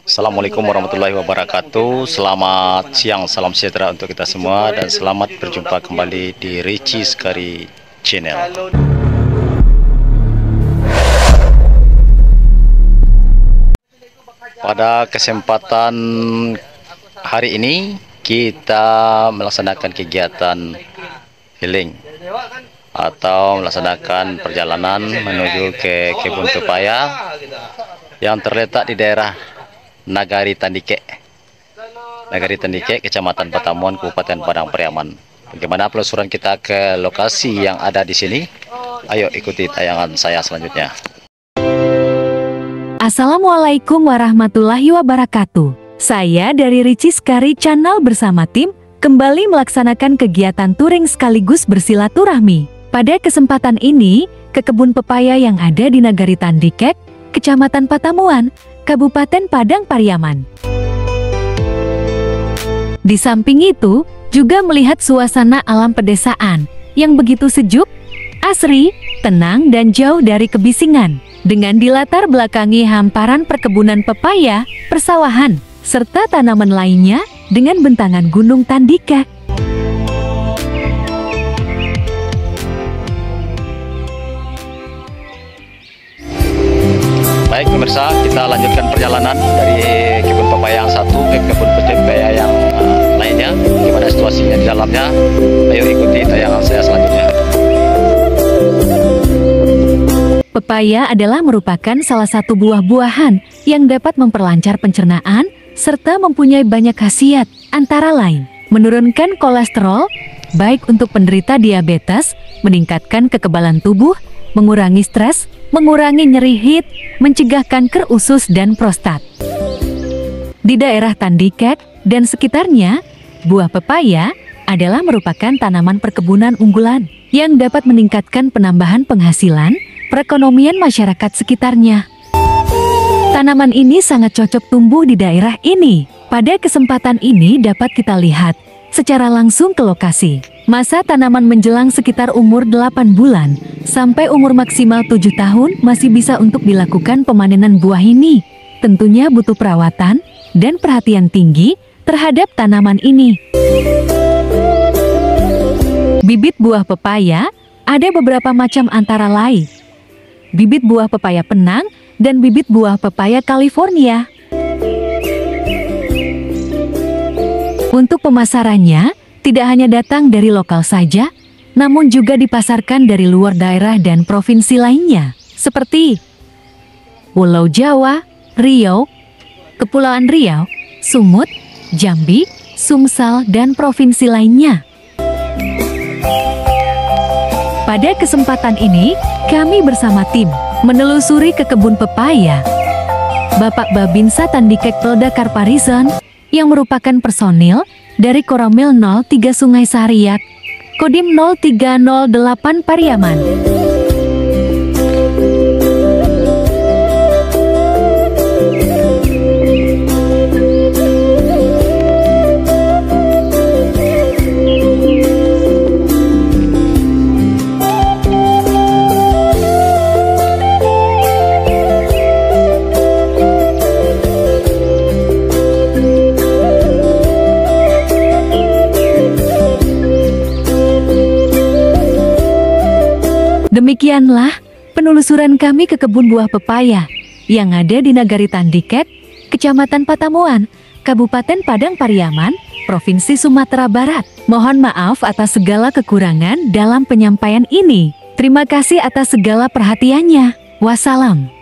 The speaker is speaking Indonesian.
Assalamualaikum warahmatullahi wabarakatuh. Selamat siang, salam sejahtera untuk kita semua dan selamat berjumpa kembali di Richie Sekari Channel. Pada kesempatan hari ini kita melaksanakan kegiatan healing atau melaksanakan perjalanan menuju ke kebun pepaya yang terletak di daerah Nagari Tandike, Kecamatan Patamuan, Kabupaten Padang Pariaman. Bagaimana penelusuran kita ke lokasi yang ada di sini? Ayo ikuti tayangan saya selanjutnya. Assalamualaikum warahmatullahi wabarakatuh. Saya dari Richie Sekari Channel bersama tim kembali melaksanakan kegiatan touring sekaligus bersilaturahmi. Pada kesempatan ini, ke kebun pepaya yang ada di Nagari Tandike, Kecamatan Patamuan, Kabupaten Padang Pariaman. Di samping itu, juga melihat suasana alam pedesaan yang begitu sejuk, asri, tenang dan jauh dari kebisingan. Dengan dilatar belakangi hamparan perkebunan pepaya, persawahan, serta tanaman lainnya dengan bentangan Gunung Tandike. Baik pemirsa, kita lanjutkan perjalanan dari kebun pepaya yang satu ke kebun pepaya yang lainnya. Gimana situasinya di dalamnya? Ayo ikuti tayangan saya selanjutnya. Pepaya adalah merupakan salah satu buah-buahan yang dapat memperlancar pencernaan serta mempunyai banyak khasiat, antara lain menurunkan kolesterol, baik untuk penderita diabetes, meningkatkan kekebalan tubuh, mengurangi stres, mengurangi nyeri hid, mencegah kanker usus dan prostat. Di daerah Tandike dan sekitarnya, buah pepaya adalah merupakan tanaman perkebunan unggulan yang dapat meningkatkan penambahan penghasilan, perekonomian masyarakat sekitarnya. Tanaman ini sangat cocok tumbuh di daerah ini. Pada kesempatan ini dapat kita lihat secara langsung ke lokasi. Masa tanaman menjelang sekitar umur 8 bulan sampai umur maksimal 7 tahun masih bisa untuk dilakukan pemanenan buah ini. Tentunya butuh perawatan dan perhatian tinggi terhadap tanaman ini. Bibit buah pepaya ada beberapa macam, antara lain bibit buah pepaya Penang dan bibit buah pepaya California. Untuk pemasarannya, tidak hanya datang dari lokal saja, namun juga dipasarkan dari luar daerah dan provinsi lainnya, seperti Pulau Jawa, Riau, Kepulauan Riau, Sumut, Jambi, Sumsel, dan provinsi lainnya. Pada kesempatan ini, kami bersama tim menelusuri ke kebun pepaya. Bapak Babinsa Tandike Polda Karparison yang merupakan personil dari Koramil 03 Sungai Sariak, Kodim 0308 Pariaman. Demikianlah penelusuran kami ke kebun buah pepaya yang ada di Nagari Tandike, Kecamatan Patamuan, Kabupaten Padang Pariaman, Provinsi Sumatera Barat. Mohon maaf atas segala kekurangan dalam penyampaian ini. Terima kasih atas segala perhatiannya. Wassalam.